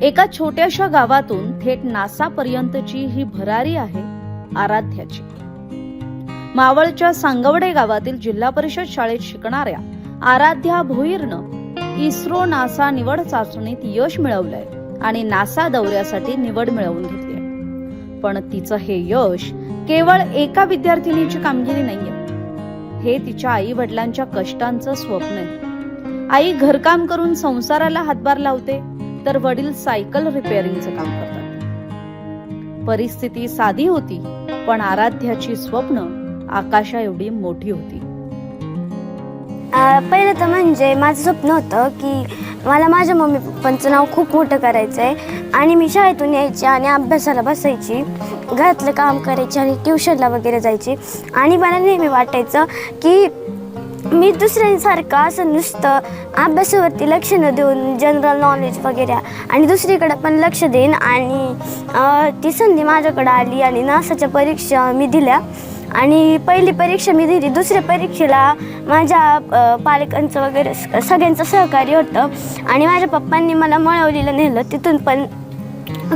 एका छोट्याशा गावातून थेट नासा पर्यंतची ही भरारी आहे आराध्याची. मावळच्या सांगवडे गावातील जिल्हा परिषद शाळेत शिकणाऱ्या आराध्या भोईरनं इस्रो नासा निवड चाचणीत यश मिळवलंय आणि नासा दौऱ्यासाठी निवड मिळवून घेतलीय. पण तिचं हे यश केवळ एका विद्यार्थिनीची कामगिरी नाहीये, हे तिच्या आई वडिलांच्या कष्टांचं स्वप्न आहे. आई घरकाम करून संसाराला हातभार लावते, तर वडील सायकल रिपेअरिंगचं काम करतात. परिस्थिती साधी होती, पण आराध्याची स्वप्न आकाशा एवढी मोठी होती. पहिलं तर म्हणजे माझं स्वप्न होतं की मला माझ्या मम्मी पप्पांचं नाव खूप मोठं करायचं आहे आणि मी शाळेतून यायची आणि अभ्यासाला बसायची, घरातलं काम करायची आणि ट्युशनला वगैरे जायची. आणि मला नेहमी वाटायचं की मी दुसऱ्यांसारखं असं नुसतं अभ्यासावरती लक्ष न देऊन जनरल नॉलेज वगैरे आणि दुसरीकडे पण लक्ष देईन. आणि ती संधी माझ्याकडे आली आणि नासाच्या परीक्षा मी दिल्या. आणि पहिली परीक्षा मी दिली, दुसऱ्या परीक्षेला माझ्या पालकांचं वगैरे सगळ्यांचं सहकार्य होतं आणि माझ्या पप्पांनी मला मळवलीला नेलं. तिथून पण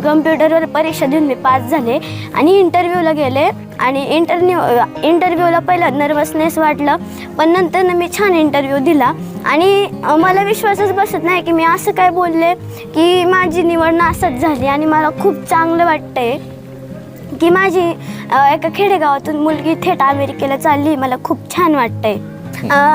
कम्प्युटरवर परीक्षा देऊन मी पास झाले आणि इंटरव्ह्यूला गेले. आणि इंटरव्ह्यूला पहिला नर्वसनेस वाटलं, पण नंतर मी छान इंटरव्ह्यू दिला आणि मला विश्वासच बसत नाही की मी असं काय बोलले की माझी निवड नासात झाली. आणि मला खूप चांगलं वाटतंय की माझी एका खेडेगावातून मुलगी थेट अमेरिकेला चालली. मला खूप छान वाटतंय.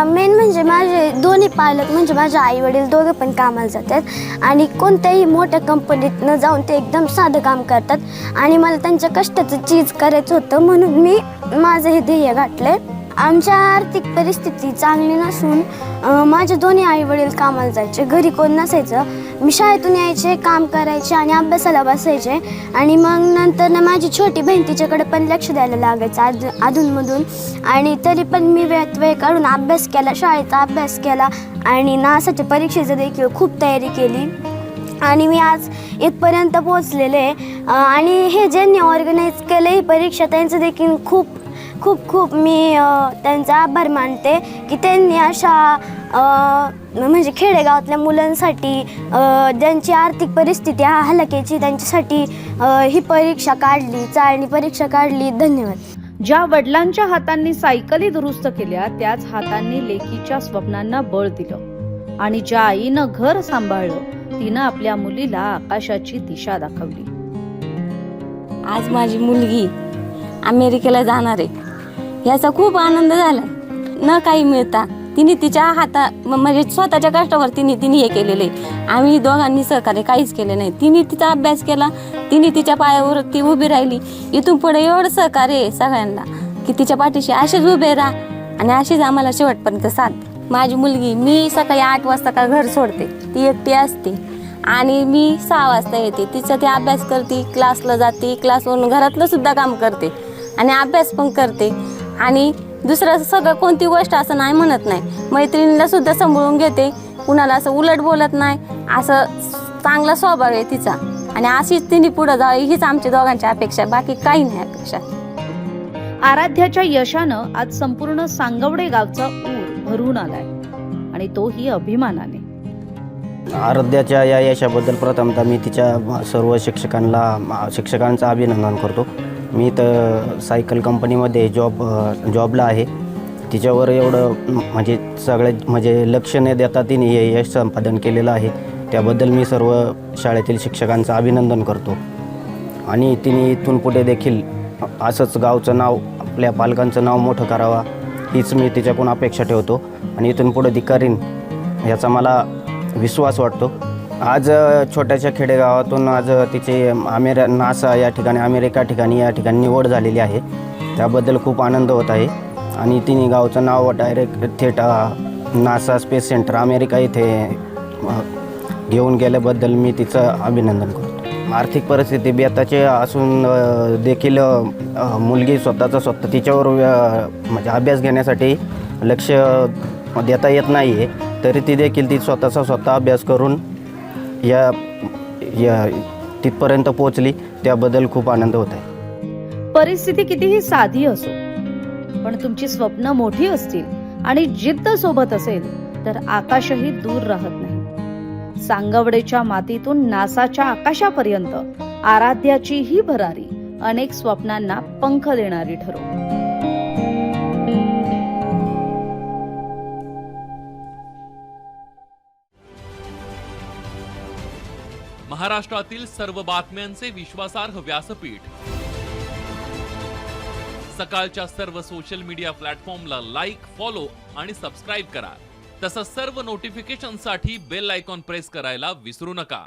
मेन म्हणजे माझे दोन्ही पालक म्हणजे माझे आई वडील दोघं पण कामाला जातात आणि कोणत्याही मोठ्या कंपनीत न जाऊन ते एकदम साधं काम करतात. आणि मला त्यांच्या कष्टाचं चीज करायचं होतं, म्हणून मी माझं हे ध्येय गाठलंय. आमच्या आर्थिक परिस्थिती चांगली नसून माझे दोन्ही आई वडील कामाला जायचे, घरी कोण नसायचं. मी शाळेतून यायचे, काम करायचे आणि अभ्यासाला बसायचे. आणि मग नंतर माझी छोटी बहीण तिच्याकडे पण लक्ष द्यायला लागायचं अधूनमधून. आणि तरी पण मी वेळ काढून अभ्यास केला, शाळेचा अभ्यास केला आणि नासाच्या परीक्षेचं देखील खूप तयारी केली. आणि मी आज इथपर्यंत पोहोचलेले. आणि हे ज्यांनी ऑर्गनाईज केलं ही परीक्षा त्यांचं देखील खूप खूप खूप मी त्यांचा आभार मानते की त्यांनी अशा म्हणजे खेडेगावातल्या मुलांसाठी ज्यांची आर्थिक परिस्थिती हलाखीची त्यांच्यासाठी ही परीक्षा काढली, चाळणी परीक्षा काढली. धन्यवाद. ज्या वडिलांच्या हातांनी सायकली दुरुस्त केल्या, त्याच हातांनी लेकीच्या स्वप्नांना बळ दिलं. आणि ज्या आईनं घर सांभाळलं, तिनं आपल्या मुलीला आकाशाची दिशा दाखवली. आज माझी मुलगी अमेरिकेला जाणार आहे, याचा खूप आनंद झाला. न काही मिळता तिने तिच्या म्हणजे स्वतःच्या कष्टावर तिने हे केलेले. आम्ही दोघांनी सहकार्य काहीच केले नाही. तिने तिचा अभ्यास केला, तिने तिच्या पायावर ती उभी राहिली. इथून पुढे एवढं सहकार्य आहे सगळ्यांना की तिच्या पाठीशी असेच उभे राहा आणि अशीच आम्हाला शेवटपर्यंत साथ. माझी मुलगी, मी सकाळी 8 वाजता का घर सोडते, ती एकटी असते आणि मी 6 वाजता येते. तिचा ती अभ्यास करते, क्लासला जाते, क्लासवरून घरातलं सुद्धा काम करते आणि अभ्यास पण करते. आणि दुसरं सगळं कोणती गोष्ट असं नाही म्हणत नाही, मैत्रिणीला सुद्धा सांभाळून घेते, कुणाला असं उलट बोलत नाही. असं चांगला स्वभाव आहे तिचा आणि अशीच तिने पुढे जावी हीच आमच्या दोघांची अपेक्षा, बाकी काही नाही अपेक्षा. आराध्याच्या यशानं आज संपूर्ण सांगवडे गावचा ऊर भरून आलाय आणि तोही अभिमानाने. आराध्याच्या या यशाबद्दल प्रथमतः मी तिच्या सर्व शिक्षकांचं अभिनंदन करतो. मी तर सायकल कंपनीमध्ये जॉबला आहे. तिच्यावर एवढं म्हणजे लक्ष न देता तिने हे यश संपादन केलेलं आहे, त्याबद्दल मी सर्व शाळेतील शिक्षकांचं अभिनंदन करतो. आणि तिने इथून पुढे देखील असंच गावचं नाव, आपल्या पालकांचं नाव मोठं करावा, हीच मी तिच्याकडून अपेक्षा ठेवतो आणि इथून पुढे ती करीन याचा मला विश्वास वाटतो. आज छोट्याशा खेडेगावातून आज तिचे नासा या ठिकाणी, अमेरिका या ठिकाणी निवड झालेली आहे. त्याबद्दल खूप आनंद होत आहे. आणि तिने गावचं नाव डायरेक्ट थेट नासा स्पेस सेंटर अमेरिका इथे घेऊन गेल्याबद्दल मी तिचं अभिनंदन करतो. आर्थिक परिस्थिती बेताची असून देखील मुलगी स्वतः तिच्यावर म्हणजे अभ्यास घेण्यासाठी लक्ष देता येत नाही आहे, तरी ती देखील ती स्वतः अभ्यास करून या तिथपर्यंत पोहोचली. त्याबद्दल खूप आनंद होत आहे. परिस्थिती कितीही साधी असो, पण तुमची स्वप्न मोठी असतील आणि जिद्द सोबत असेल तर आकाशही दूर राहत नाही. सांगवडेच्या मातीतून नासाच्या आकाशापर्यंत आराध्याची ही भरारी अनेक स्वप्नांना पंख देणारी ठरो. महाराष्ट्रातील सर्व बातम्यांचे विश्वासार्ह व्यासपीठ, सकाळच्या सर्व सोशल मीडिया प्लॅटफॉर्मला लाईक, फॉलो आणि सबस्क्राईब करा. तसंच सर्व नोटिफिकेशनसाठी बेल आयकॉन प्रेस करायला विसरू नका.